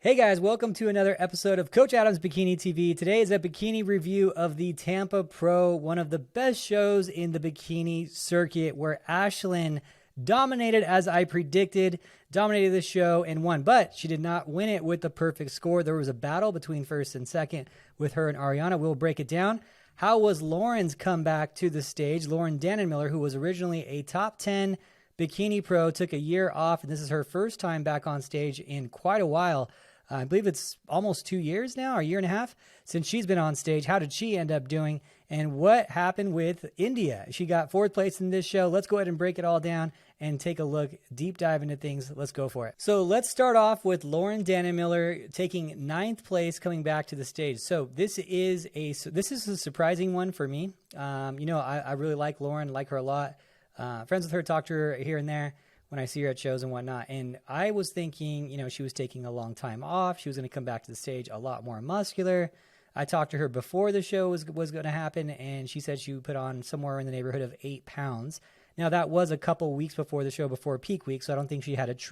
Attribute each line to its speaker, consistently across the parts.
Speaker 1: Hey guys, welcome to another episode of Coach Adam's Bikini TV. Today is a bikini review of the Tampa Pro, one of the best shows in the bikini circuit, where Ashlyn dominated as I predicted, dominated the show and won, but she did not win it with the perfect score. There was a battle between first and second with her and Ariana. We'll break it down. How was Lauren's comeback to the stage? Lauren Dannenmiller, who was originally a top 10 bikini pro, took a year off, and this is her first time back on stage in quite a while. I believe it's almost 2 years now, or a year and a half, since she's been on stage. How did she end up doing? And what happened with India? She got fourth place in this show. Let's go ahead and break it all down and take a look, deep dive into things. Let's go for it. So let's start off with Lauren Dannenmiller taking ninth place, coming back to the stage. So this is a surprising one for me. I really like Lauren, like her a lot. Friends with her, talk to her here and there when I see her at shows and whatnot. And I was thinking, she was taking a long time off. She was going to come back to the stage a lot more muscular. I talked to her before the show was going to happen, and she said she would put on somewhere in the neighborhood of 8 pounds. Now, that was a couple weeks before the show, before peak week, so I don't think she had it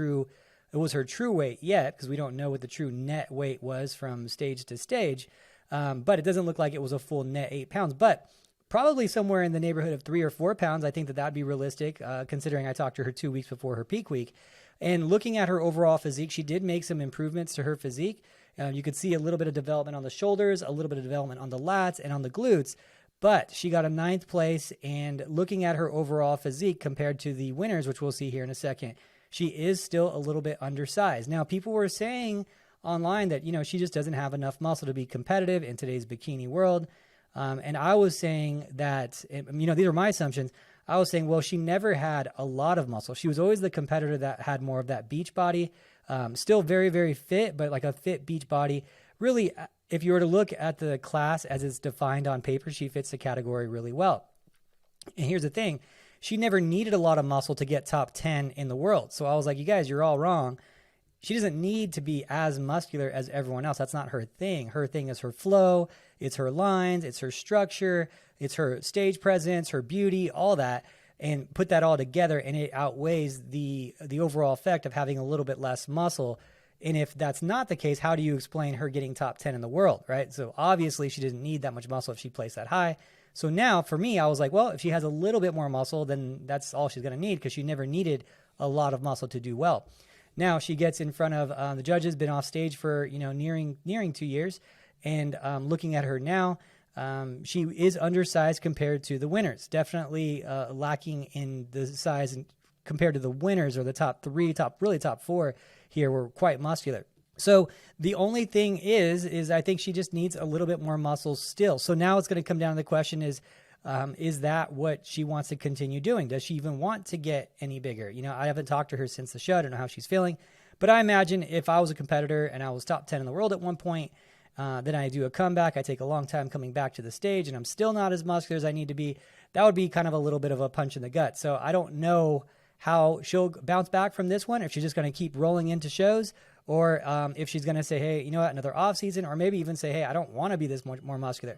Speaker 1: was her true weight yet, because we don't know what the true net weight was from stage to stage. But it doesn't look like it was a full net 8 pounds. But probably somewhere in the neighborhood of 3 or 4 pounds. I think that would be realistic, considering I talked to her 2 weeks before her peak week. And looking at her overall physique, she did make some improvements to her physique. You could see a little bit of development on the shoulders, a little bit of development on the lats and on the glutes. But she got a 9th place, and looking at her overall physique compared to the winners, which we'll see here in a second, she is still a little bit undersized. Now, people were saying online that, she just doesn't have enough muscle to be competitive in today's bikini world. And I was saying that, these are my assumptions. I was saying, well, she never had a lot of muscle. She was always the competitor that had more of that beach body. Still very, very fit, but like a fit beach body. Really, if you were to look at the class as it's defined on paper, she fits the category really well. And here's the thing. She never needed a lot of muscle to get top 10 in the world. So I was like, you guys, you're all wrong. She doesn't need to be as muscular as everyone else. That's not her thing. Her thing is her flow. It's her lines. It's her structure. It's her stage presence, her beauty, all that. And put that all together, and it outweighs the overall effect of having a little bit less muscle. And if that's not the case, how do you explain her getting top 10 in the world, right? So obviously she didn't need that much muscle if she placed that high. So now for me, I was like, well, if she has a little bit more muscle, then that's all she's going to need, because she never needed a lot of muscle to do well. Now she gets in front of the judges, been off stage for, nearing 2 years. And looking at her now, she is undersized compared to the winners. Definitely lacking in the size compared to the winners, or the top 3, top 4 here were quite muscular. So the only thing is I think she just needs a little bit more muscle still. So now it's going to come down to the question is that what she wants to continue doing? Does she even want to get any bigger? I haven't talked to her since the show. I don't know how she's feeling. But I imagine if I was a competitor and I was top 10 in the world at one point, then I do a comeback. I take a long time coming back to the stage, and I'm still not as muscular as I need to be. That would be kind of a little bit of a punch in the gut. So I don't know how she'll bounce back from this one, if she's just going to keep rolling into shows, or if she's going to say, hey, another off season, or maybe even say, hey, I don't want to be this much more muscular.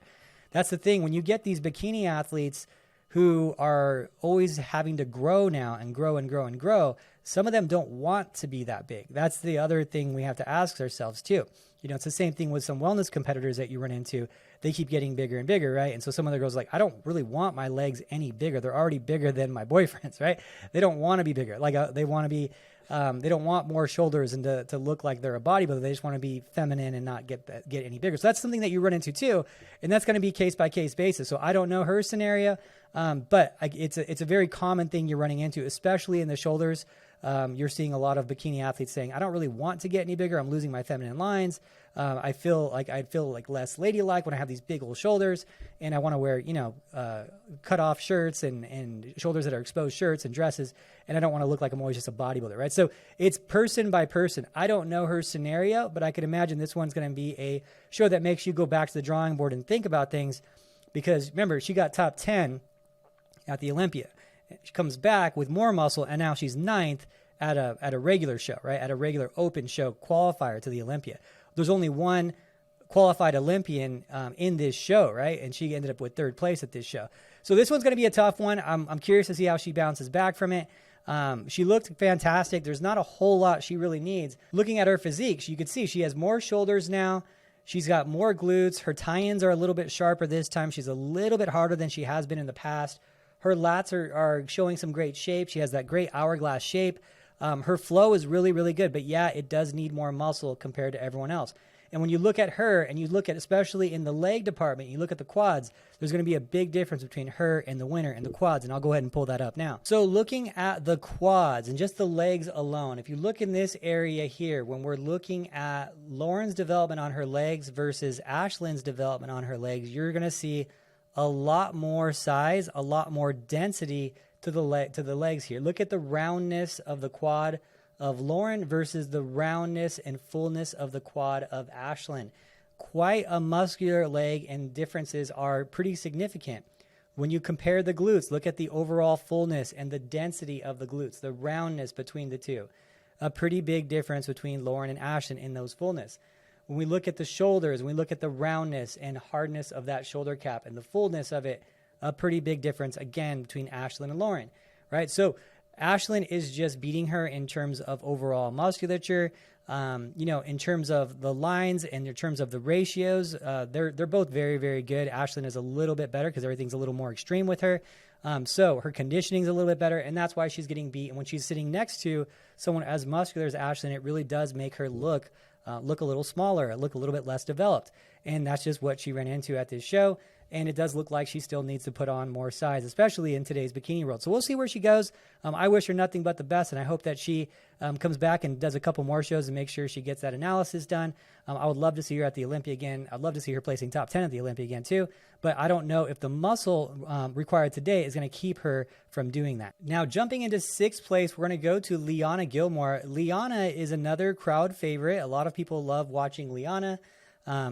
Speaker 1: That's the thing. When you get these bikini athletes who are always having to grow now and grow and grow and grow, some of them don't want to be that big. That's the other thing we have to ask ourselves too. It's the same thing with some wellness competitors that you run into. They keep getting bigger and bigger, right? And so some other girls are like, I don't really want my legs any bigger. They're already bigger than my boyfriend's, right? They don't want to be bigger. They want to be, they don't want more shoulders and to look like they're a bodybuilder. They just want to be feminine and not get any bigger. So that's something that you run into too. And that's going to be case by case basis. So I don't know her scenario, but it's a very common thing you're running into, especially in the shoulders. You're seeing a lot of bikini athletes saying, I don't really want to get any bigger. I'm losing my feminine lines. I feel like less ladylike when I have these big old shoulders, and I want to wear, cut off shirts and shoulders that are exposed shirts and dresses. And I don't want to look like I'm always just a bodybuilder, right? So it's person by person. I don't know her scenario, but I could imagine this one's going to be a show that makes you go back to the drawing board and think about things, because remember, she got top 10 at the Olympia. She comes back with more muscle, and now she's 9th at a regular show, right? At a regular open show qualifier to the Olympia. There's only one qualified Olympian in this show, right? And she ended up with 3rd place at this show. So this one's going to be a tough one. I'm curious to see how she bounces back from it. She looked fantastic. There's not a whole lot she really needs. Looking at her physique, you could see she has more shoulders now. She's got more glutes. Her tie-ins are a little bit sharper this time. She's a little bit harder than she has been in the past. Her lats are showing some great shape. She has that great hourglass shape. Her flow is really, really good. But yeah, it does need more muscle compared to everyone else. And when you look at her and you look at, especially in the leg department, you look at the quads, there's going to be a big difference between her and the winner and the quads. And I'll go ahead and pull that up now. So looking at the quads and just the legs alone, if you look in this area here, when we're looking at Lauren's development on her legs versus Ashlyn's development on her legs, you're going to see a lot more size, a lot more density to the legs here. Look at the roundness of the quad of Lauren versus the roundness and fullness of the quad of Ashlyn. Quite a muscular leg, and differences are pretty significant. When you compare the glutes, look at the overall fullness and the density of the glutes, the roundness between the two. A pretty big difference between Lauren and Ashlyn in those fullness. When we look at the shoulders, when we look at the roundness and hardness of that shoulder cap and the fullness of it, a pretty big difference again between Ashlyn and Lauren, right? So Ashlyn is just beating her in terms of overall musculature, in terms of the lines and in terms of the ratios. They're both very, very good. Ashlyn is a little bit better because everything's a little more extreme with her. So her conditioning is a little bit better, and that's why she's getting beat. And when she's sitting next to someone as muscular as Ashlyn, it really does make her look a little smaller, look a little bit less developed. And that's just what she ran into at this show. And it does look like she still needs to put on more size, especially in today's bikini world. So we'll see where she goes. I wish her nothing but the best, and I hope that she comes back and does a couple more shows and make sure she gets that analysis done. I would love to see her at the Olympia again. I'd love to see her placing top 10 at the Olympia again too, but I don't know if the muscle required today is going to keep her from doing that. Now, jumping into sixth place, we're going to go to Liana Gilmore. Liana is another crowd favorite. A lot of people love watching Liana.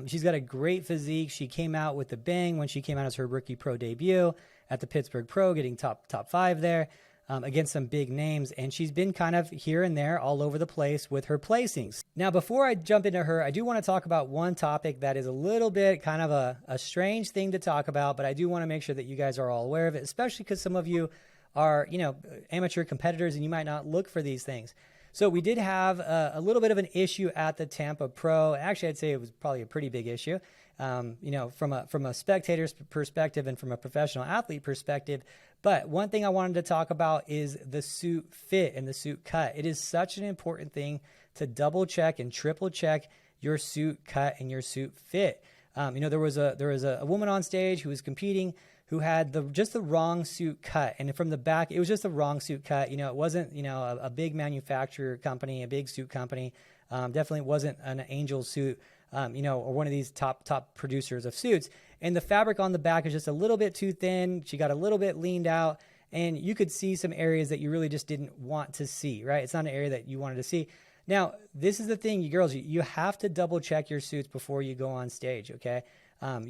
Speaker 1: She's got a great physique. She came out with a bang when she came out as her rookie pro debut at the Pittsburgh Pro, getting top 5 there against some big names. And she's been kind of here and there all over the place with her placings. Now, before I jump into her, I do want to talk about one topic that is a little bit kind of a strange thing to talk about, but I do want to make sure that you guys are all aware of it, especially because some of you are, amateur competitors and you might not look for these things. So we did have a little bit of an issue at the Tampa Pro. Actually, I'd say it was probably a pretty big issue, from a spectator's perspective and from a professional athlete perspective. But one thing I wanted to talk about is the suit fit and the suit cut. It is such an important thing to double check and triple check your suit cut and your suit fit. There was a woman on stage who was competing who had just the wrong suit cut. And from the back, it was just the wrong suit cut. It wasn't, a big manufacturer company, a big suit company. Definitely wasn't an Angel suit, or one of these top producers of suits. And the fabric on the back is just a little bit too thin. She got a little bit leaned out, and you could see some areas that you really just didn't want to see, right? It's not an area that you wanted to see. Now, this is the thing, you girls, you have to double check your suits before you go on stage, okay?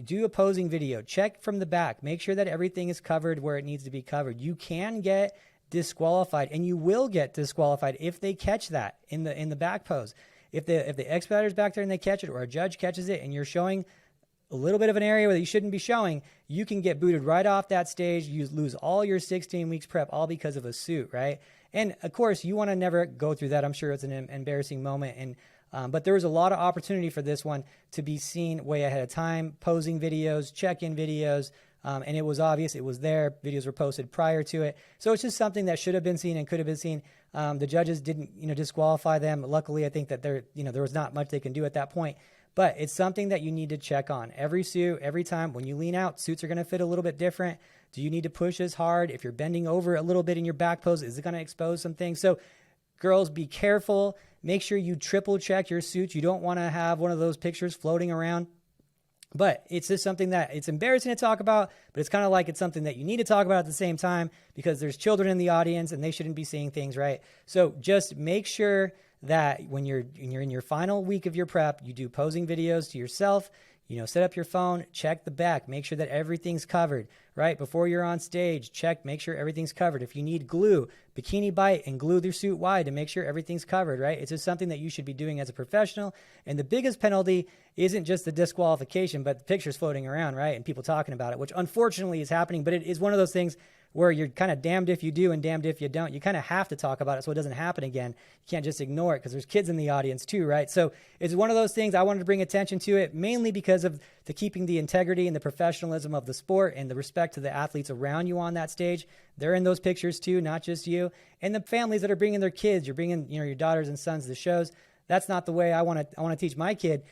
Speaker 1: Do a posing video, check from the back, make sure that everything is covered where it needs to be covered. You can get disqualified, and you will get disqualified if they catch that in the back pose. If the expediter's back there and they catch it, or a judge catches it and you're showing a little bit of an area that you shouldn't be showing, you can get booted right off that stage. You lose all your 16 weeks prep, all because of a suit, right? And of course, you want to never go through that. I'm sure it's an embarrassing moment, and but there was a lot of opportunity for this one to be seen way ahead of time. Posing videos, check-in videos, and it was obvious. It was there. Videos were posted prior to it. So it's just something that should have been seen and could have been seen. The judges didn't, disqualify them. Luckily, I think that there was not much they can do at that point. But it's something that you need to check on. Every suit, every time when you lean out, suits are going to fit a little bit different. Do you need to push as hard? If you're bending over a little bit in your back pose, is it going to expose some things? So girls, be careful. Make sure you triple check your suits. You don't want to have one of those pictures floating around. But it's just something that it's embarrassing to talk about, but it's kind of like it's something that you need to talk about at the same time because there's children in the audience and they shouldn't be seeing things, right? So just make sure that when you're in your final week of your prep, you do posing videos to yourself. Set up your phone, check the back, make sure that everything's covered, right? Before you're on stage, make sure everything's covered. If you need glue, bikini bite and glue your suit wide to make sure everything's covered, right? It's just something that you should be doing as a professional. And the biggest penalty isn't just the disqualification, but the pictures floating around, right? And people talking about it, which unfortunately is happening, but it is one of those things where you're kind of damned if you do and damned if you don't. You kind of have to talk about it so it doesn't happen again. You can't just ignore it because there's kids in the audience too, right? So it's one of those things I wanted to bring attention to it, mainly because of the keeping the integrity and the professionalism of the sport and the respect to the athletes around you on that stage. They're in those pictures too, not just you. And the families that are bringing their kids, you're bringing, your daughters and sons to the shows. That's not the way I want to teach my kid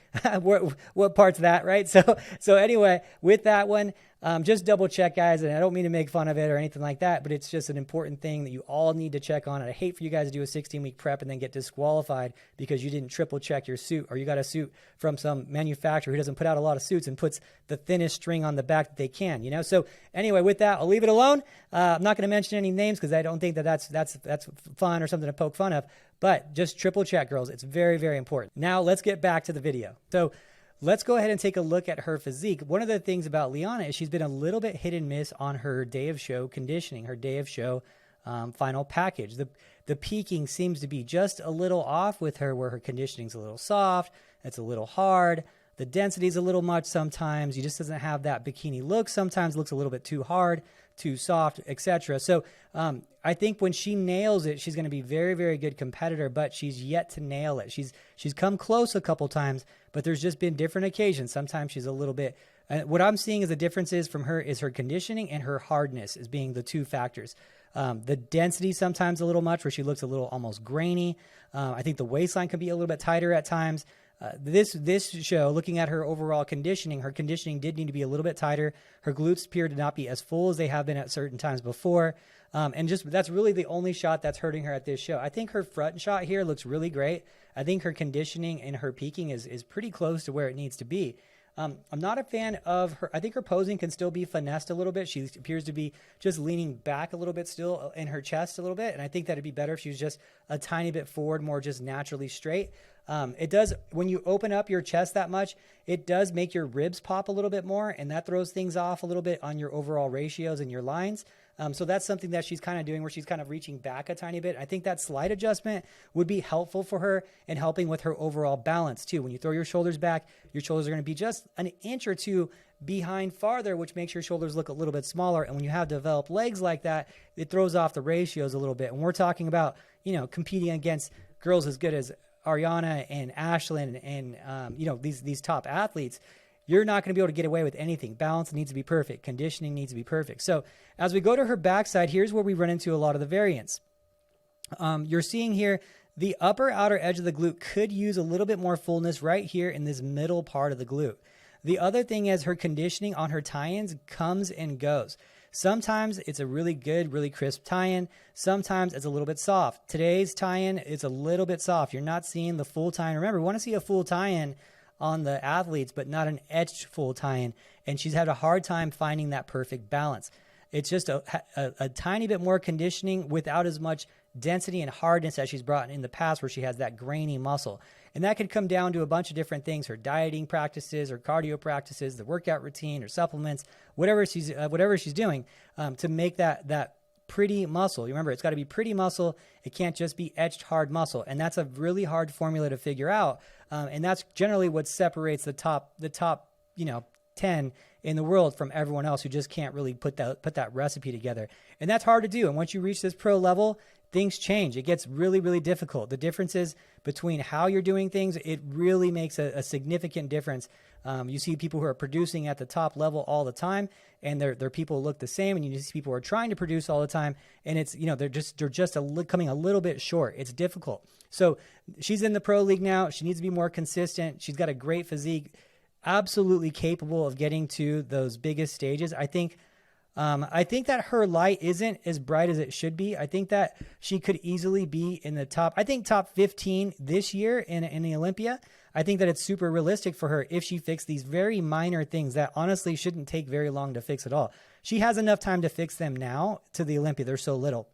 Speaker 1: what part's that, right? So anyway, with that one, just double check, guys. And I don't mean to make fun of it or anything like that, but it's just an important thing that you all need to check on. And I hate for you guys to do a 16-week prep and then get disqualified because you didn't triple check your suit, or you got a suit from some manufacturer who doesn't put out a lot of suits and puts the thinnest string on the back that they can, So anyway, with that, I'll leave it alone. I'm not going to mention any names because I don't think that's fun or something to poke fun of. But just triple check, girls. It's very, very important. Now let's get back to the video. So let's go ahead and take a look at her physique. One of the things about Liana is she's been a little bit hit and miss on her day of show conditioning, her day of show final package. The peaking seems to be just a little off with her, where her conditioning's a little soft, it's a little hard. The density's a little much sometimes. You just doesn't have that bikini look. Sometimes looks a little bit too hard, too soft, etc. So I think when she nails it, she's going to be very, very good competitor, but she's yet to nail it. She's come close a couple times, but there's just been different occasions. Sometimes she's a little bit, what I'm seeing as the differences from her is her conditioning and her hardness as being the two factors. The density sometimes a little much, where she looks a little almost grainy. I think the waistline can be a little bit tighter at times. This show, looking at her overall conditioning, her conditioning did need to be a little bit tighter. Her glutes appear to not be as full as they have been at certain times before. And just that's really the only shot that's hurting her at this show. I think her front shot here looks really great. I think her conditioning and her peaking is pretty close to where it needs to be. I'm not a fan of her. I think her posing can still be finessed a little bit. She appears to be just leaning back a little bit still in her chest a little bit. And I think that'd be better if she was just a tiny bit forward, more just naturally straight. It does, when you open up your chest that much, it does make your ribs pop a little bit more, and that throws things off a little bit on your overall ratios and your lines. So that's something that she's kind of doing, where she's kind of reaching back a tiny bit. I think that slight adjustment would be helpful for her and helping with her overall balance too. When you throw your shoulders back, your shoulders are going to be just an inch or two behind farther, which makes your shoulders look a little bit smaller. And when you have developed legs like that, it throws off the ratios a little bit. And we're talking about, competing against girls as good as Ariana and Ashlyn and, these top athletes. You're not going to be able to get away with anything. Balance needs to be perfect. Conditioning needs to be perfect. So as we go to her backside, here's where we run into a lot of the variance. You're seeing here, the upper outer edge of the glute could use a little bit more fullness right here in this middle part of the glute. The other thing is her conditioning on her tie-ins comes and goes. Sometimes it's a really good, really crisp tie-in. Sometimes it's a little bit soft. Today's tie-in is a little bit soft. You're not seeing the full tie-in. Remember, we want to see a full tie-in on the athletes, but not an etched full tie-in. And she's had a hard time finding that perfect balance. It's just a tiny bit more conditioning without as much density and hardness as she's brought in the past, where she has that grainy muscle. And that could come down to a bunch of different things: her dieting practices, her cardio practices, the workout routine, her supplements, whatever she's doing to make that pretty muscle. You remember, it's got to be pretty muscle. It can't just be etched hard muscle. And that's a really hard formula to figure out. And that's generally what separates the top 10 in the world from everyone else who just can't really put that recipe together. And that's hard to do. And once you reach this pro level, things change. It gets really, really difficult. The differences between how you're doing things, it really makes a significant difference. You see people who are producing at the top level all the time, and their people look the same, and you see people who are trying to produce all the time, and it's, they're just coming a little bit short. It's difficult. So she's in the pro league now. She needs to be more consistent. She's got a great physique, absolutely capable of getting to those biggest stages. I think that her light isn't as bright as it should be. I think that she could easily be in the top 15 this year in the Olympia. I think that it's super realistic for her if she fixed these very minor things that honestly shouldn't take very long to fix at all. She has enough time to fix them now to the Olympia. They're so little.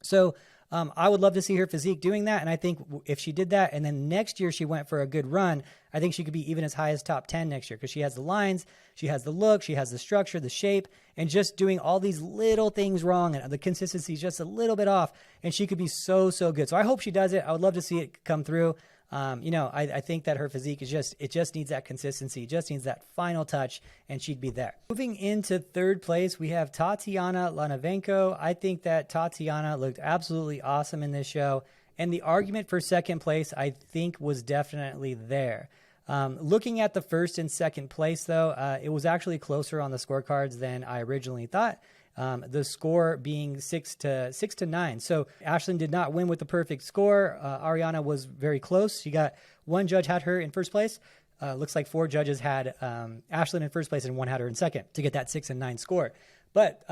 Speaker 1: So I would love to see her physique doing that. And I think if she did that and then next year she went for a good run, I think she could be even as high as top 10 next year, because she has the lines, she has the look, she has the structure, the shape, and just doing all these little things wrong, and the consistency is just a little bit off, and she could be so, so good. So I hope she does it. I would love to see it come through. I think that her physique it just needs that consistency, just needs that final touch, and she'd be there. Moving into third place, we have Tatiana Lanavenko. I think that Tatiana looked absolutely awesome in this show, and the argument for second place, I think, was definitely there. Looking at the first and second place, though, it was actually closer on the scorecards than I originally thought. The score being 6-9. So Ashlyn did not win with the perfect score. Ariana was very close. She got one judge had her in first place. Looks like 4 judges had Ashlyn in first place and 1 had her in second to get that 6-9 score. But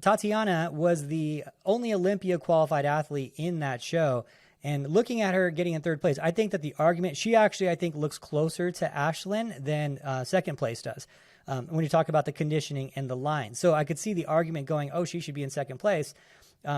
Speaker 1: Tatiana was the only Olympia qualified athlete in that show. And looking at her getting in third place, I think that the argument, she actually, I think, looks closer to Ashlyn than second place does. When you talk about the conditioning and the line. So I could see the argument going, oh, she should be in second place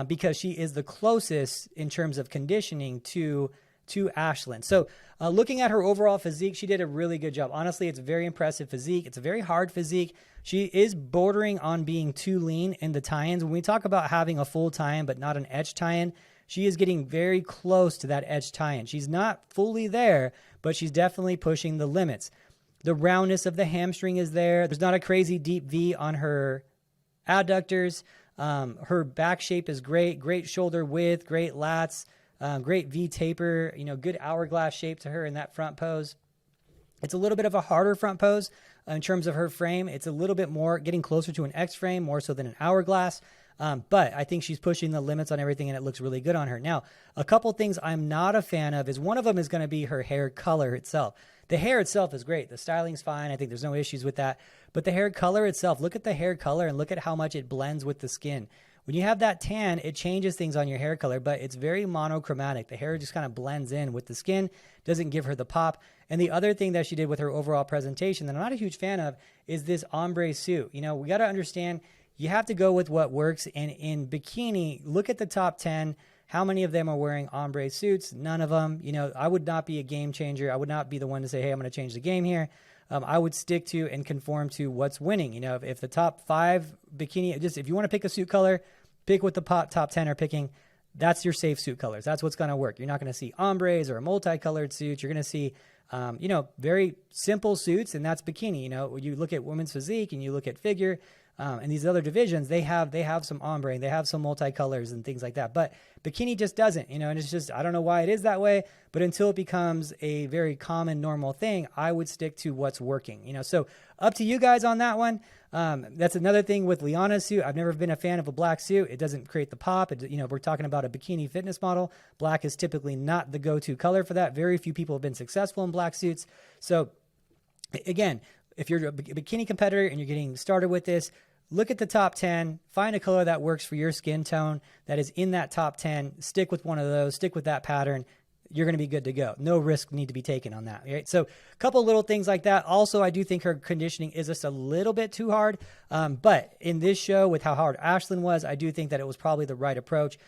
Speaker 1: because she is the closest in terms of conditioning to Ashlyn. So looking at her overall physique, she did a really good job. Honestly, it's a very impressive physique. It's a very hard physique. She is bordering on being too lean in the tie-ins. When we talk about having a full tie-in but not an edge tie-in, she is getting very close to that edge tie-in. She's not fully there, but she's definitely pushing the limits. The roundness of the hamstring is there. There's not a crazy deep V on her adductors. Her back shape is great. Great shoulder width, great lats, great V taper, good hourglass shape to her in that front pose. It's a little bit of a harder front pose in terms of her frame. It's a little bit more getting closer to an X frame, more so than an hourglass. But I think she's pushing the limits on everything, and it looks really good on her. Now, a couple things I'm not a fan of is one of them is going to be her hair color itself. The hair itself is great. The styling's fine. I think there's no issues with that. But the hair color itself, look at the hair color and look at how much it blends with the skin. When you have that tan, it changes things on your hair color, but it's very monochromatic. The hair just kind of blends in with the skin, doesn't give her the pop. And the other thing that she did with her overall presentation that I'm not a huge fan of is this ombre suit. We got to understand you have to go with what works. And in bikini, look at the top 10. How many of them are wearing ombre suits? None of them. I would not be a game changer. I would not be the one to say, hey, I'm going to change the game here. I would stick to and conform to what's winning. If the top 5 bikini, just if you want to pick a suit color, pick what the top 10 are picking. That's your safe suit colors. That's what's going to work. You're not going to see ombres or multicolored suits. You're going to see, very simple suits, and that's bikini. When you look at women's physique and you look at figure, and these other divisions, they have some ombre and they have some multicolors and things like that. But bikini just doesn't, and it's just, I don't know why it is that way, but until it becomes a very common, normal thing, I would stick to what's working, So up to you guys on that one. That's another thing with Liana's suit. I've never been a fan of a black suit. It doesn't create the pop. We're talking about a bikini fitness model. Black is typically not the go-to color for that. Very few people have been successful in black suits. So again, if you're a bikini competitor and you're getting started with this, look at the top 10, find a color that works for your skin tone that is in that top 10, stick with one of those, stick with that pattern. You're going to be good to go. No risk need to be taken on that. Right? So a couple little things like that. Also, I do think her conditioning is just a little bit too hard. But in this show, with how hard Ashlyn was, I do think that it was probably the right approach.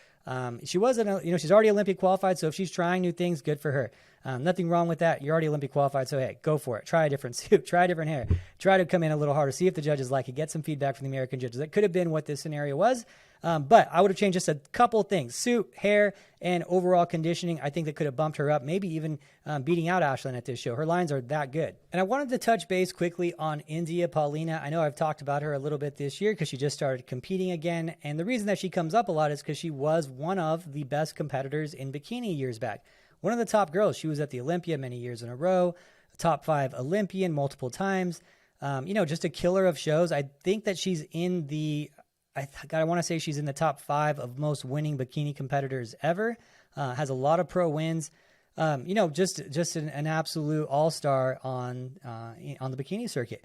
Speaker 1: She wasn't, she's already Olympic qualified. So if she's trying new things, good for her. Nothing wrong with that. You're already Olympic qualified. So hey, go for it. Try a different suit, try a different hair, try to come in a little harder, see if the judges like it, get some feedback from the American judges. That could have been what this scenario was. But I would have changed just a couple things, suit, hair, and overall conditioning. I think that could have bumped her up, maybe even beating out Ashlyn at this show. Her lines are that good. And I wanted to touch base quickly on India Paulina. I know I've talked about her a little bit this year because she just started competing again. And the reason that she comes up a lot is because she was one of the best competitors in bikini years back. One of the top girls. She was at the Olympia many years in a row, top 5 Olympian multiple times. Just a killer of shows. I think that she's in the, I want to say she's in the top 5 of most winning bikini competitors ever. Has a lot of pro wins. Just an absolute all-star on the bikini circuit.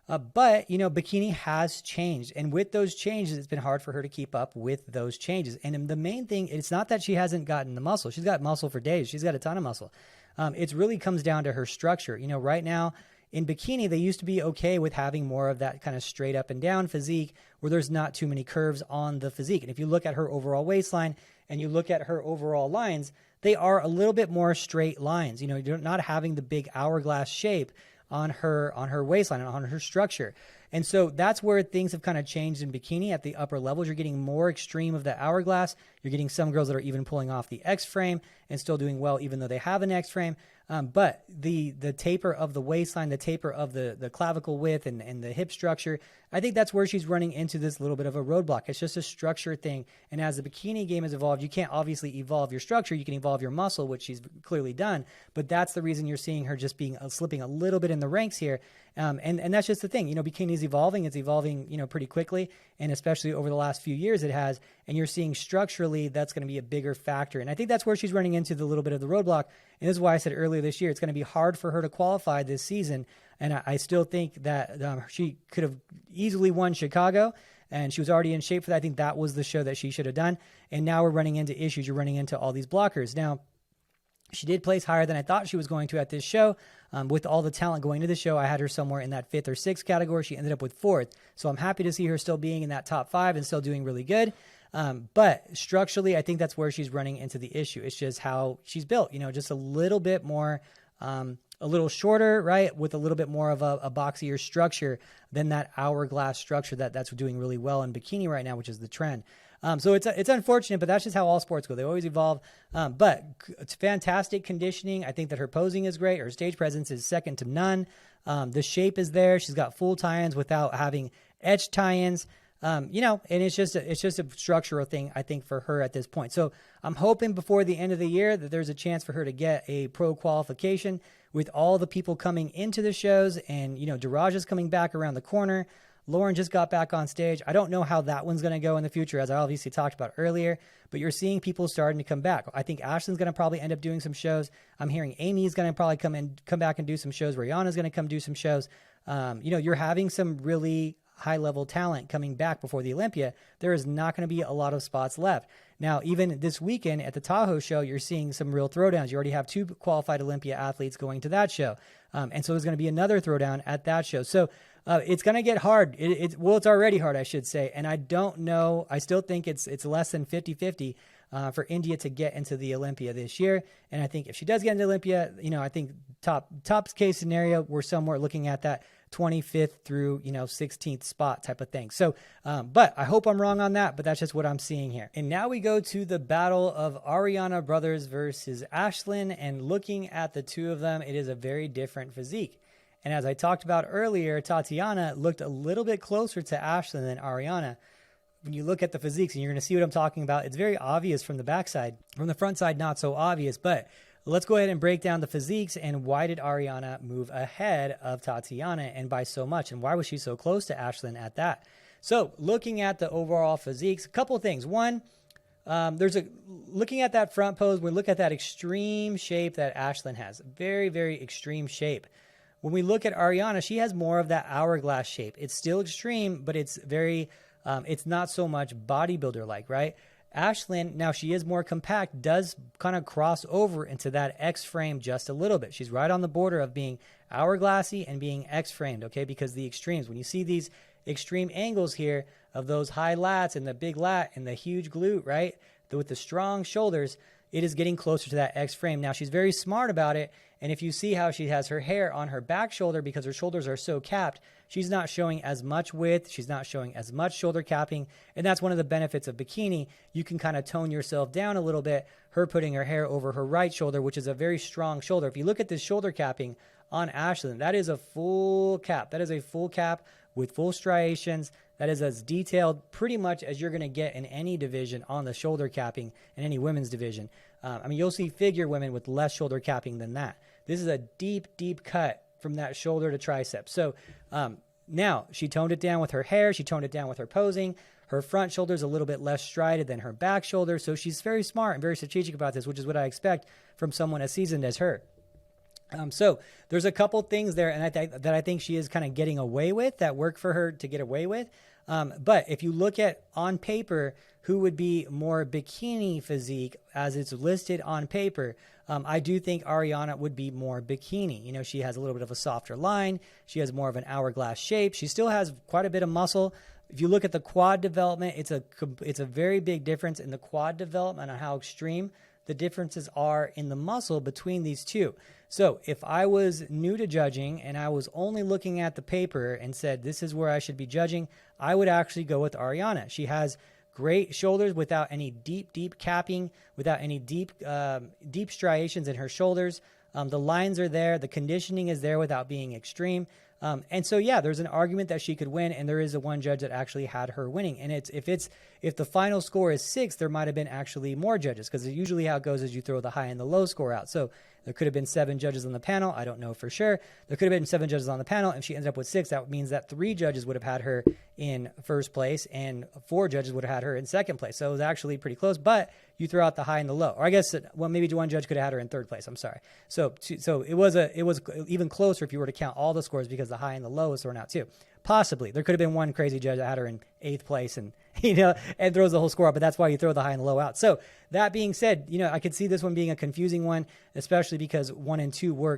Speaker 1: But bikini has changed. And with those changes, it's been hard for her to keep up with those changes. And the main thing, it's not that she hasn't gotten the muscle. She's got muscle for days. She's got a ton of muscle. It really comes down to her structure. Right now in bikini, they used to be okay with having more of that kind of straight up and down physique where there's not too many curves on the physique. And if you look at her overall waistline and you look at her overall lines, they are a little bit more straight lines. You're not having the big hourglass shape on her waistline and on her structure. And so that's where things have kind of changed in bikini at the upper levels. You're getting more extreme of the hourglass. You're getting some girls that are even pulling off the X frame and still doing well, even though they have an X frame. But the taper of the waistline, the taper of the clavicle width and the hip structure, I think that's where she's running into this little bit of a roadblock. It's just a structure thing. And as the bikini game has evolved, you can't obviously evolve your structure. You can evolve your muscle, which she's clearly done. But that's the reason you're seeing her just being slipping a little bit in the ranks here. And that's just the thing. Bikini is evolving. It's evolving, pretty quickly. And especially over the last few years it has. And you're seeing structurally that's going to be a bigger factor. And I think that's where she's running into the little bit of the roadblock. And this is why I said earlier this year, it's going to be hard for her to qualify this season. And I still think that she could have easily won Chicago, and she was already in shape for that. I think that was the show that she should have done. And now we're running into issues. You're running into all these blockers. Now, she did place higher than I thought she was going to at this show. With all the talent going to the show, I had her somewhere in that 5th or 6th category. She ended up with 4th. So I'm happy to see her still being in that top 5 and still doing really good. But structurally, I think that's where she's running into the issue. It's just how she's built, just a little bit more, a little shorter, right? With a little bit more of a boxier structure than that hourglass structure that's doing really well in bikini right now, which is the trend. So it's unfortunate, but that's just how all sports go. They always evolve. But it's fantastic conditioning. I think that her posing is great. Her stage presence is second to none. The shape is there. She's got full tie-ins without having etched tie-ins. And it's just a structural thing, I think, for her at this point. So I'm hoping before the end of the year that there's a chance for her to get a pro qualification with all the people coming into the shows. And, Daraja's coming back around the corner. Lauren just got back on stage. I don't know how that one's going to go in the future, as I obviously talked about earlier, but you're seeing people starting to come back. I think Ashlyn's going to probably end up doing some shows. I'm hearing Amy's going to probably come back and do some shows. Rihanna's going to come do some shows. You're having some really high-level talent coming back before the Olympia. There is not going to be a lot of spots left. Now, even this weekend at the Tahoe show, you're seeing some real throwdowns. You already have 2 qualified Olympia athletes going to that show. And so there's going to be another throwdown at that show. So it's going to get hard. It's already hard, I should say. And I don't know. I still think it's less than 50-50 for India to get into the Olympia this year. And I think if she does get into Olympia, I think top case scenario, we're somewhere looking at that 25th through 16th spot type of thing. So but I hope I'm wrong on that, but that's just what I'm seeing here. And now we go to the battle of Ariana Brothers versus Ashlyn, and looking at the two of them, it is a very different physique. And as I talked about earlier, Tatiana looked a little bit closer to Ashlyn than Ariana. When you look at the physiques, and you're going to see what I'm talking about, it's very obvious from the backside. From the front side, not so obvious. But let's go ahead and break down the physiques, and why did Ariana move ahead of Tatiana, and by so much, and why was she so close to Ashlyn at that? So looking at the overall physiques, a couple of things. One, looking at that front pose, we look at that extreme shape that Ashlyn has. Very, very extreme shape. When we look at Ariana, she has more of that hourglass shape. It's still extreme, but it's very, it's not so much bodybuilder-like, right? Ashlyn, now she is more compact, does kind of cross over into that X-frame just a little bit. She's right on the border of being hourglassy and being X-framed, okay? Because the extremes, when you see these extreme angles here of those high lats and the big lat and the huge glute, right? With the strong shoulders, it is getting closer to that X-frame. Now, she's very smart about it. And if you see how she has her hair on her back shoulder because her shoulders are so capped, she's not showing as much width. She's not showing as much shoulder capping. And that's one of the benefits of bikini. You can kind of tone yourself down a little bit. Her putting her hair over her right shoulder, which is a very strong shoulder. If you look at this shoulder capping on Ashlyn, that is a full cap. That is a full cap with full striations. That is as detailed pretty much as you're going to get in any division on the shoulder capping in any women's division. You'll see figure women with less shoulder capping than that. This is a deep, deep cut from that shoulder to tricep. So now she toned it down with her hair. She toned it down with her posing. Her front shoulder is a little bit less strided than her back shoulder. So she's very smart and very strategic about this, which is what I expect from someone as seasoned as her. So there's a couple things there and I think she is kind of getting away with that work for her to get away with. But if you look at on paper, who would be more bikini physique as it's listed on paper, I do think Ariana would be more bikini. She has a little bit of a softer line. She has more of an hourglass shape. She still has quite a bit of muscle. If you look at the quad development, it's a very big difference in the quad development on how extreme the differences are in the muscle between these two. So if I was new to judging and I was only looking at the paper and said, this is where I should be judging, I would actually go with Ariana. She has great shoulders without any deep capping, without any deep striations in her shoulders. The lines are there. The conditioning is there without being extreme. And so, yeah, there's an argument that she could win, and there is a one judge that actually had her winning. And if the final score is 6, there might have been actually more judges, because usually how it goes is you throw the high and the low score out. So there could have been 7 judges on the panel. I don't know for sure. There could have been 7 judges on the panel. If she ends up with 6, that means that 3 judges would have had her in first place and 4 judges would have had her in second place. So it was actually pretty close, but you throw out the high and the low. Or I guess, well, maybe one judge could have had her in third place. I'm sorry. So it was even closer if you were to count all the scores, because the high and the low was thrown out too. Possibly. There could have been one crazy judge that had her in 8th place and throws the whole score up, but that's why you throw the high and the low out. So that being said, I could see this one being a confusing one, especially because 1 and 2 were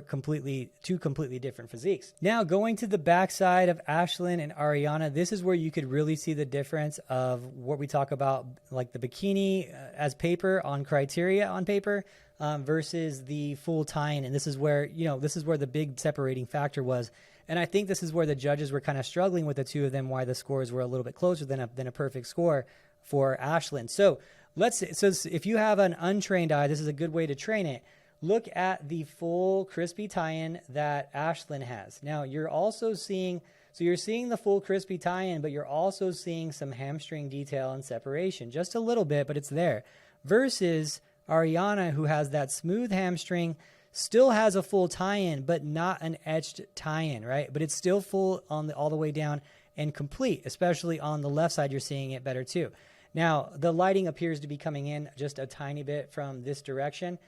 Speaker 1: two completely different physiques. Now, going to the backside of Ashlyn and Ariana, this is where you could really see the difference of what we talk about, like the bikini as paper on criteria on paper versus the full tie-in. And this is where the big separating factor was. And I think this is where the judges were kind of struggling with the two of them, why the scores were a little bit closer than a perfect score for Ashlyn. So if you have an untrained eye, this is a good way to train it. Look at the full crispy tie-in that Ashlyn has. Now you're seeing the full crispy tie-in, but you're also seeing some hamstring detail and separation, just a little bit, but it's there. Versus Ariana, who has that smooth hamstring, still has a full tie-in, but not an etched tie-in, right? But it's still full all the way down and complete, especially on the left side. You're seeing it better too. Now, the lighting appears to be coming in just a tiny bit from this direction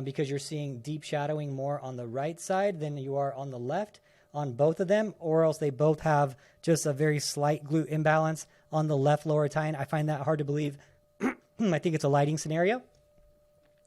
Speaker 1: because you're seeing deep shadowing more on the right side than you are on the left on both of them, or else they both have just a very slight glute imbalance on the left lower tie-in. I find that hard to believe. I think it's a lighting scenario.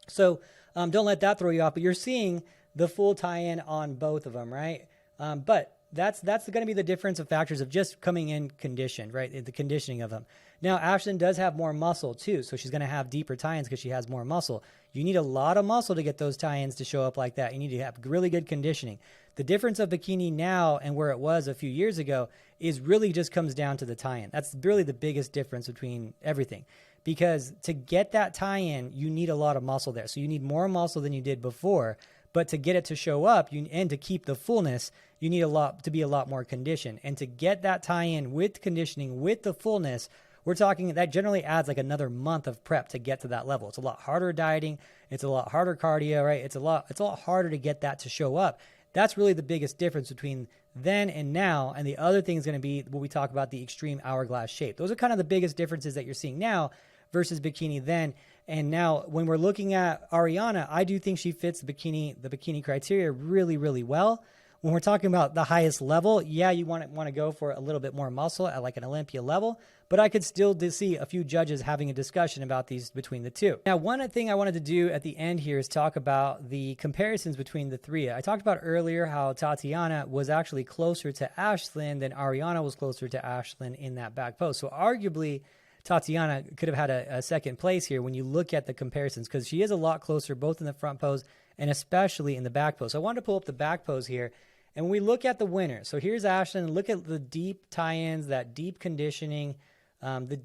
Speaker 1: So don't let that throw you off, but you're seeing the full tie-in on both of them, right? But that's going to be the difference of factors of just coming in conditioned, right? The conditioning of them. Now, Ashlyn does have more muscle too, so she's going to have deeper tie-ins because she has more muscle. You need a lot of muscle to get those tie-ins to show up like that. You need to have really good conditioning. The difference of bikini now and where it was a few years ago is really just comes down to the tie-in. That's really the biggest difference between everything. Because to get that tie-in, you need a lot of muscle there. So you need more muscle than you did before. But to get it to show up and to keep the fullness, you need to be a lot more conditioned. And to get that tie-in with conditioning, with the fullness, we're talking that generally adds like another month of prep to get to that level. It's a lot harder dieting. It's a lot harder cardio, right? It's a lot harder to get that to show up. That's really the biggest difference between then and now. And the other thing is going to be what we talk about, the extreme hourglass shape. Those are kind of the biggest differences that you're seeing now versus bikini then. And now when we're looking at Ariana, I do think she fits the bikini criteria really, really well. When we're talking about the highest level, yeah, you want to go for a little bit more muscle at like an Olympia level, but I could still see a few judges having a discussion about these between the two. Now, one thing I wanted to do at the end here is talk about the comparisons between the three. I talked about earlier how Tatiana was actually closer to Ashlyn than Ariana was closer to Ashlyn in that back pose. So arguably, Tatiana could have had a second place here when you look at the comparisons, because she is a lot closer both in the front pose and especially in the back pose. So I wanted to pull up the back pose here. And when we look at the winner, so here's Ashlyn. Look at the deep tie-ins, that deep conditioning, the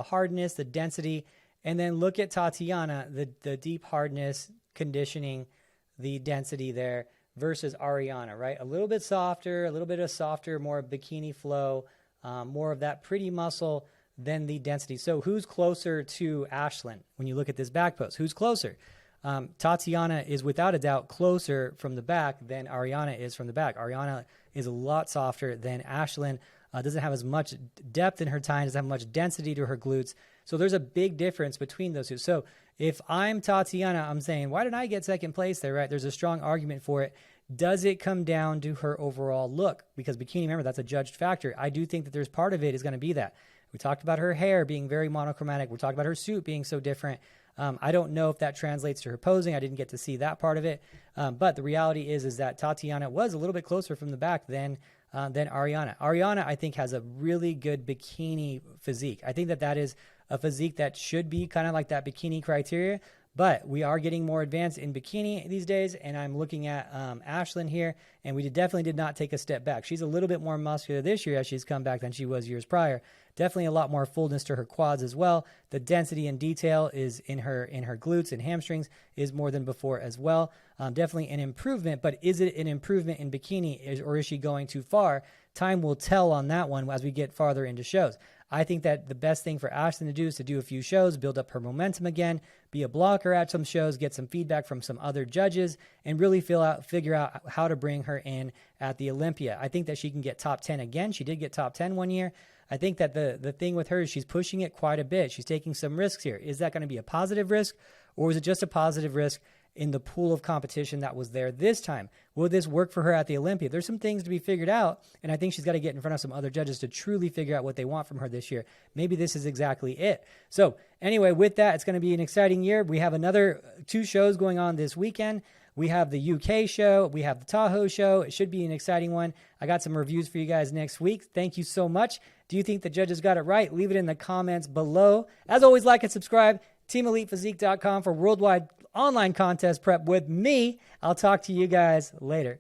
Speaker 1: hardness, the density, and then look at Tatiana, the deep hardness, conditioning, the density there versus Ariana, right? A little bit softer, more bikini flow, more of that pretty muscle than the density. So who's closer to Ashlyn when you look at this back pose? Who's closer? Tatiana is without a doubt closer from the back than Ariana is from the back. Ariana is a lot softer than Ashlyn, doesn't have as much depth in her tie, doesn't have much density to her glutes. So there's a big difference between those two. So if I'm Tatiana, I'm saying, why did I get second place there, right? There's a strong argument for it. Does it come down to her overall look? Because bikini, remember, that's a judged factor. I do think that there's part of it is going to be that. We talked about her hair being very monochromatic. We talked about her suit being so different. I don't know if that translates to her posing. I didn't get to see that part of it. But the reality is that Tatiana was a little bit closer from the back than Ariana. Ariana, I think, has a really good bikini physique. I think that is a physique that should be kind of like that bikini criteria. But we are getting more advanced in bikini these days, and I'm looking at Ashlyn here, and we definitely did not take a step back. She's a little bit more muscular this year as she's come back than she was years prior. Definitely a lot more fullness to her quads as well. The density and detail is in her glutes and hamstrings is more than before as well. Definitely an improvement, but is it an improvement in bikini, or is she going too far? Time will tell on that one as we get farther into shows. I think that the best thing for Ashlyn to do is to do a few shows, build up her momentum again, be a blocker at some shows, get some feedback from some other judges, and really figure out how to bring her in at the Olympia. I think that she can get top 10 again. She did get top 10 one year. I think that the thing with her is she's pushing it quite a bit. She's taking some risks here. Is that going to be a positive risk, or is it just a positive risk in the pool of competition that was there this time? Will this work for her at the Olympia? There's some things to be figured out, and I think she's got to get in front of some other judges to truly figure out what they want from her this year. Maybe this is exactly it. So anyway, with that, it's going to be an exciting year. We have another 2 shows going on this weekend. We have the UK show. We have the Tahoe show. It should be an exciting one. I got some reviews for you guys next week. Thank you so much. Do you think the judges got it right? Leave it in the comments below. As always, like and subscribe. TeamElitePhysique.com for worldwide online contest prep with me. I'll talk to you guys later.